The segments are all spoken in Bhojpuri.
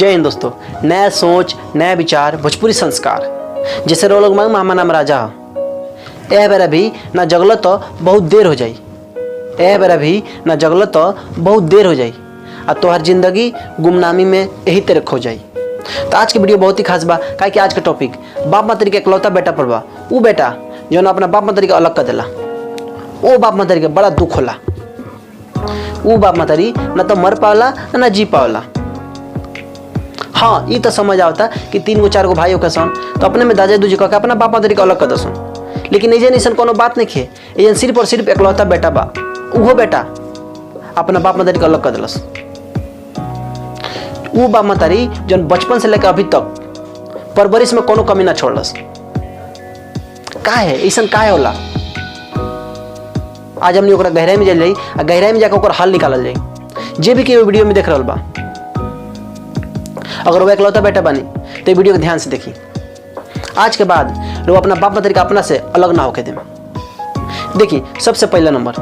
जय हिंद दोस्तों। नया सोच, नया विचार, भोजपुरी संस्कार। जैसे रो लोग मांग मामा नाम राजा ए बेरा भी ना जगल तो बहुत देर हो जाई। ए बेरा भी ना जगल तो बहुत देर हो जाई और तोहर जिंदगी गुमनामी में यही तरह खो जाई। तो आज की वीडियो बहुत ही खास बा, काहे कि आज का टॉपिक बाप मातारी के इकलौता बेटा पर बा। ऊ बेटा जो ना अपना बाप मातारी के अलग कर देला, वो बाप मातारी के बड़ा दुख होला। वो बाप मातारी ना तो मर पावला ना जी पावला। हाँ, ये तो समझ आवता कि 3 गो 4 गो भाई होकर सन तो अपने में दाजा दूजी कह अपना बाप मातारी के अलग कर दसन, लेकिन एजन ऐसा कोनो बात नहीं खे। एजन सिर्फ और सिर्फ इकलौता बेटा बा, वो बेटा अपना बाप मातारी के अलग कर दिलस। वो बाप मातारी जन बचपन से लेकर अभी तक परवरिश में कोनो कमी ना छोड़लस। काहे ऐसा काहे होला? आज हमने ओकरा गहराई में जाई आ गहराई में जाकर ओकर हल निकालल जाई। जे भी के वीडियो में देख रहल बा, अगर वो इकलौता बेटा बनी तो वीडियो को ध्यान से देखी। आज के बाद वो अपना बाप मातारी का अपना से अलग ना होके दे। देखी, सबसे पहला नंबर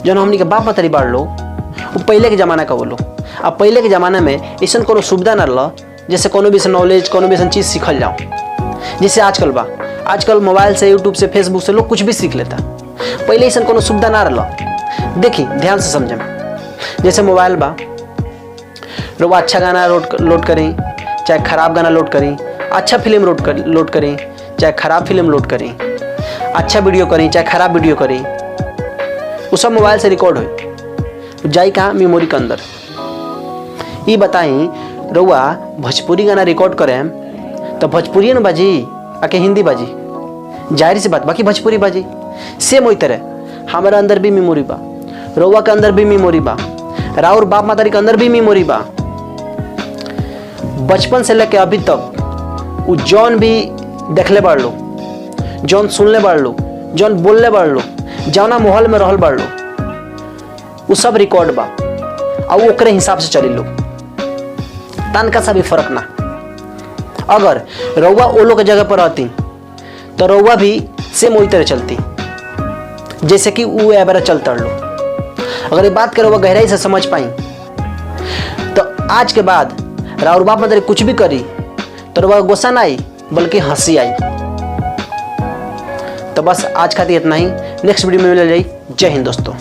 जो हमनी के बाप मातारी बाड़ लो वो पहले के जमाना का बोलो। अब पहले के जमाना में ऐसा कोनो सुविधा ना रहा जैसे कोनो भी नॉलेज, कोनो भी चीज़ सीखल जाओ जैसे आजकल बा। आजकल मोबाइल से, यूट्यूब से, फेसबुक से लोग कुछ भी सीख लेता। पहले ऐसा कोनो सुविधा ना रहा। देखी, ध्यान से समझे। जैसे मोबाइल बा, लोग अच्छा गाना लोड करें चाहे ख़राब गाना लोड करें, अच्छा फिल्म लोड करें चाहे ख़राब फिल्म लोड करें, अच्छा वीडियो करें चाहे ख़राब वीडियो करें, वो सब मोबाइल से रिकॉर्ड हो जाई कहाँ? मेमोरी के अंदर। ये बताई रउआ भोजपुरी गाना रिकॉर्ड करें तो भोजपुरी न बाजी आके हिंदी बाजी, जाहिर सी बात, बाकी भोजपुरी बाजी। सेम वही तरह हमारा अंदर भी मेमोरी बा, रउआ के अंदर भी मेमोरी बा, राउर बाप मातारी के अंदर भी मेमोरी बा। बचपन से लेके अभी तक वो जौन भी देखले बाड़ लो, जौन सुनले बाड़ लो, जौन बोलले बाड़ लो, जौना माहौल में रहल बाड़ लो, वो सब रिकॉर्ड बा और ओकरे हिसाब से चली लो। तनका सा भी फर्क ना। अगर रउआ ओ लोग के जगह पर रहती तो रउआ भी सेम वही तरह चलती जैसे कि वो एबारा चलता लो। अगर ये बात करो वह गहराई से समझ पाई तो आज के बाद राउर बाप मातारी कुछ भी करी तो रउआ गुस्सा ना आई बल्कि हंसी आई। तो बस आज खातिर इतना ही। नेक्स्ट वीडियो में मिल जाई। जय हिंद दोस्तों।